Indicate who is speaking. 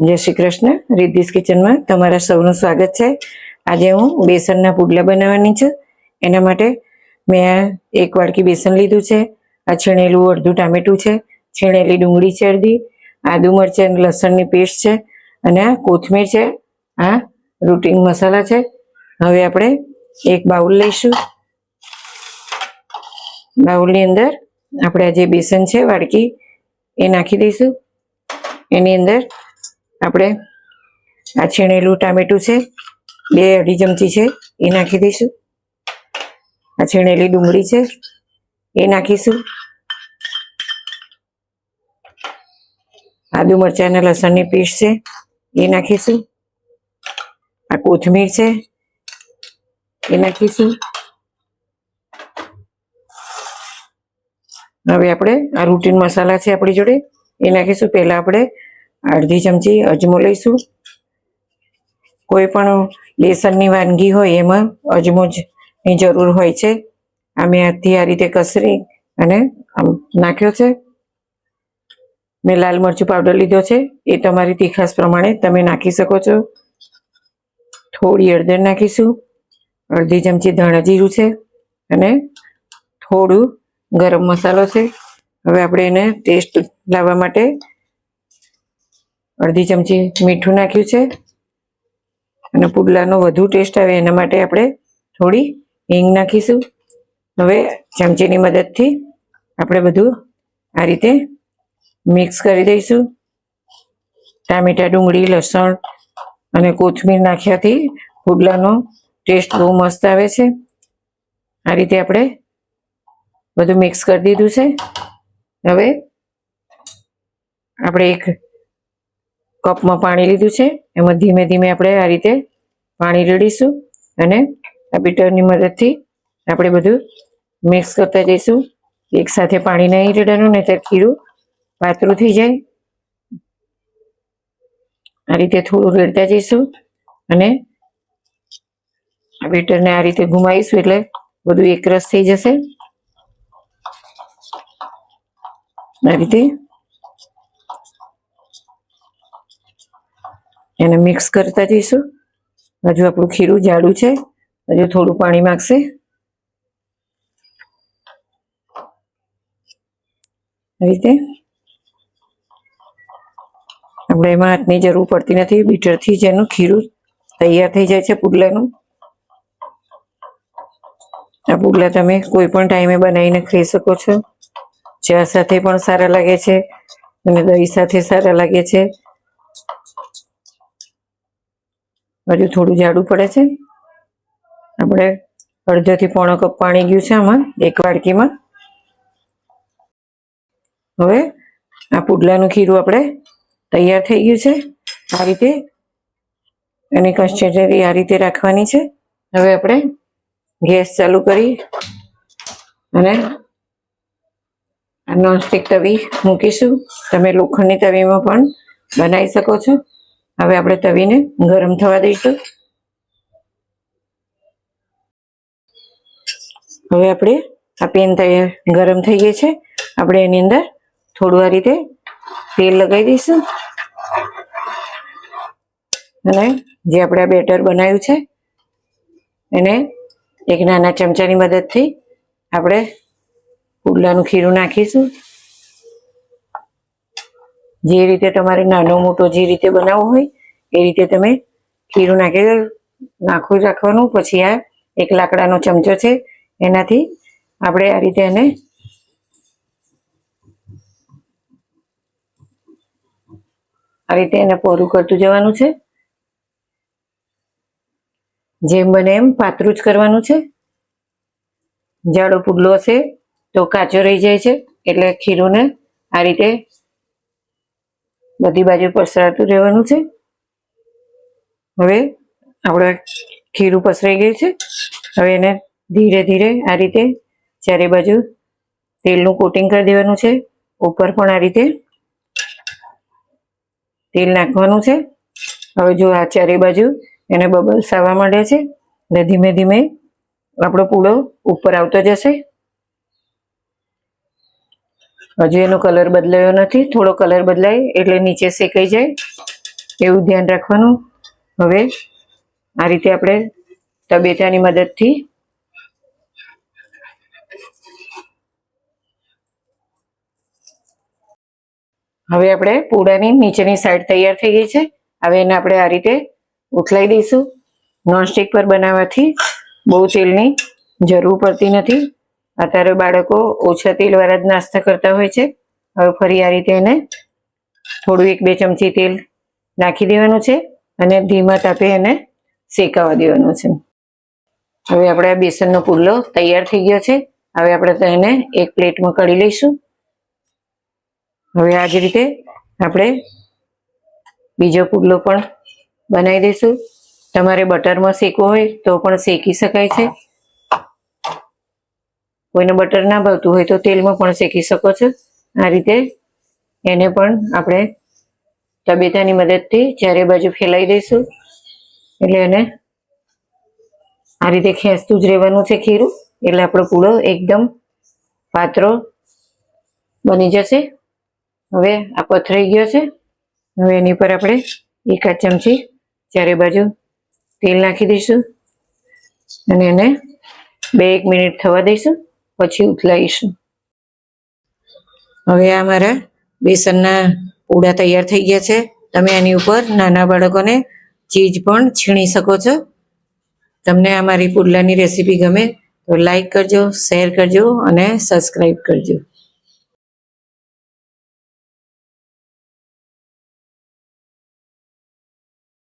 Speaker 1: જય શ્રી કૃષ્ણ. રિદ્ધિસ કિચનમાં તમારા સૌનું સ્વાગત છે. આજે હું બેસનના પુડલા બનાવવાની છું. એના માટે મેં 1 વાડકી બેસન લીધું છે. આ છીણેલું અડધું ટામેટું છે, છીણેલી ડુંગળી છે અડધી, આદુ મરચાં અને લસણની પેસ્ટ છે, અને આ કોથમીર છે. આ રૂટિન મસાલા છે. હવે આપણે એક બાઉલ લઈશું. બાઉલની અંદર આપણે આ જે બેસન છે વાડકી એ નાખી દઈશું. એની અંદર આપણે આ છીણેલું ટામેટું છે 2 અઢી ચમચી છે એ નાખી દઈશું. આ છીણેલી ડુંગળી છે એ નાખીશું. આદુ મરચાં અને લસણની પેસ્ટ છે એ નાખીશું. આ કોથમીર છે એ નાખીશું. હવે આપણે આ રૂટીન મસાલા છે આપણી જોડે એ નાખીશું. પહેલા આપણે અડધી ચમચી અજમો લઈશું. કોઈ પણ બેસનની વાનગી હોય એમાં અજમોની જરૂર હોય છે. આ મેં હાથથી આ રીતે કસરી અને નાખ્યો છે. મેં લાલ મરચું પાવડર લીધો છે, એ તમારી તીખાસ પ્રમાણે તમે નાખી શકો છો. થોડી હળદર નાખીશું. અડધી ચમચી ધાણા જીરું છે અને થોડું ગરમ મસાલો છે. હવે આપણે એને ટેસ્ટ લાવવા માટે અડધી ચમચી મીઠું નાખ્યું છે, અને પુડલાનો વધુ ટેસ્ટ આવે એના માટે આપણે થોડી હિંગ નાખીશું. હવે ચમચીની મદદથી આપણે બધું આ રીતે મિક્સ કરી દઈશું. ટામેટા, ડુંગળી, લસણ અને કોથમીર નાખ્યાથી પુડલાનો ટેસ્ટ બહુ મસ્ત આવે છે. આ રીતે આપણે બધું મિક્સ કરી દીધું છે. હવે આપણે એક કપમાં પાણી લીધું છે, એમાં ધીમે ધીમે આપણે આ રીતે પાણી રેડીશું, અને આ બીટરની મદદથી આપણે બધું મિક્સ કરતા જઈશું. એકસાથે પાણી નહીં રેડવાનું, નહીં તો ખીરું પાતળું થઈ જાય. આ રીતે થોડું રેડતા જઈશું, અને આ બીટરને આ રીતે ઘુમાવીશું એટલે બધું એકરસ થઈ જશે. આ રીતે એને મિક્સ કરતા જઈશું. હજુ આપણું ખીરું જાડું છે, હજુ થોડું પાણી માંગશે. આ રીતે આપણે એમાં હાથની જરૂર પડતી નથી. બીટરથી જ એનું ખીરું તૈયાર થઈ જાય છે પુડલાનું. આ પુડલા તમે કોઈ પણ ટાઈમે બનાવીને ખાઈ શકો છો. ચા સાથે પણ સારા લાગે છે, અને દહીં સાથે સારા લાગે છે. હજુ થોડું જાડું પડે છે. આપણે અડધોથી પોણો કપ પાણી ગયું છે આમાં 1 વાડકીમાં. હવે આ પુડલાનું ખીરું આપણે તૈયાર થઈ ગયું છે. આ રીતે એની કન્સિસ્ટન્સી આ રીતે રાખવાની છે. હવે આપણે ગેસ ચાલુ કરી અને આ નોનસ્ટિક તવી મૂકીશું. તમે લોખંડની તવીમાં પણ બનાવી શકો છો. હવે આપણે તવીને ગરમ થવા દઈશું. હવે આપણે આ પેન ગરમ થઈ ગઈ છે. આપણે એની અંદર થોડું આ રીતે તેલ લગાવી દઈશું, અને જે આપણે આ બેટર બનાવ્યું છે એને એક નાના ચમચાની મદદથી આપણે પુડલાનું ખીરું નાખીશું. જે રીતે તમારે નાનો મોટો જે રીતે બનાવવો હોય એ રીતે તમે ખીરું નાખી રાખવાનું. પછી આ એક લાકડાનો ચમચો છે, એનાથી આપણે આ રીતે એને પોરું કરતું જવાનું છે. જેમ બને એમ પાતળું જ કરવાનું છે. જાડો પુડલો હશે તો કાચો રહી જાય છે, એટલે ખીરુંને આ રીતે બધી બાજુ પસરાતું રહેવાનું છે. હવે આપણે ખીરું પસરાઈ ગયું છે. હવે એને ધીરે ધીરે આ રીતે ચારે બાજુ તેલનું કોટિંગ કરી દેવાનું છે. ઉપર પણ આ રીતે તેલ નાખવાનું છે. હવે જો આ ચારે બાજુ એને બબલ્સ આવવા માંડ્યા છે, એટલે ધીમે ધીમે આપણો પૂડો ઉપર આવતો જશે. હજુ એનો કલર બદલાયો નથી. થોડો કલર બદલાય એટલે નીચે શેકાઈ જાય. એવું ધ્યાન રાખવાનું. હવે આ રીતે આપણે તબેટાની મદદથી હવે આપણે પૂડાની નીચેની સાઈડ તૈયાર થઈ ગઈ છે. હવે એને આપણે આ રીતે ઉથલાઈ દઈશું. નોનસ્ટિક પર બનાવવાથી બહુ તેલની જરૂર પડતી નથી. અત્યારે બાળકો ઓછા તેલવાળા જ નાસ્તા કરતા હોય છે. હવે ફરી આ રીતે એને થોડું 1-2 ચમચી તેલ નાખી દેવાનું છે અને ધીમા તાપે એને શેકાવા દેવાનું છે. હવે આપણે આ બેસનનો પુડલો તૈયાર થઈ ગયો છે. હવે આપણે તેને એક પ્લેટમાં કાઢી લઈશું. હવે આ જ રીતે આપણે બીજો પુડલો પણ બનાવી દઈશું. તમારે બટરમાં શેકવો હોય તો પણ શેકી શકાય છે. કોઈને બટર ના ભાવતું હોય તો તેલમાં પણ શેકી શકો છો. આ રીતે એને પણ આપણે તબેટાની મદદથી ચારે બાજુ ફેલાઈ દઈશું. એટલે એને આ રીતે ખેંચતું જ રહેવાનું છે ખીરું, એટલે આપણો પૂડો એકદમ પાતળો બની જશે. હવે આ પથરાઈ ગયો છે. હવે એની પર આપણે 1 ચમચી ચારે બાજુ તેલ નાખી દઈશું અને એને 2-1 મિનિટ થવા દઈશું, પછી ઉથલાવીશું. હવે આ મારા બેસનના પૂડા તૈયાર થઈ ગયા છે. તમે આની ઉપર નાના બાળકોને ચીઝ પણ છીણી શકો છો. તમને આ મારી પુડલાની રેસીપી ગમે તો લાઈક કરજો, શેર કરજો અને સબસ્ક્રાઈબ કરજો.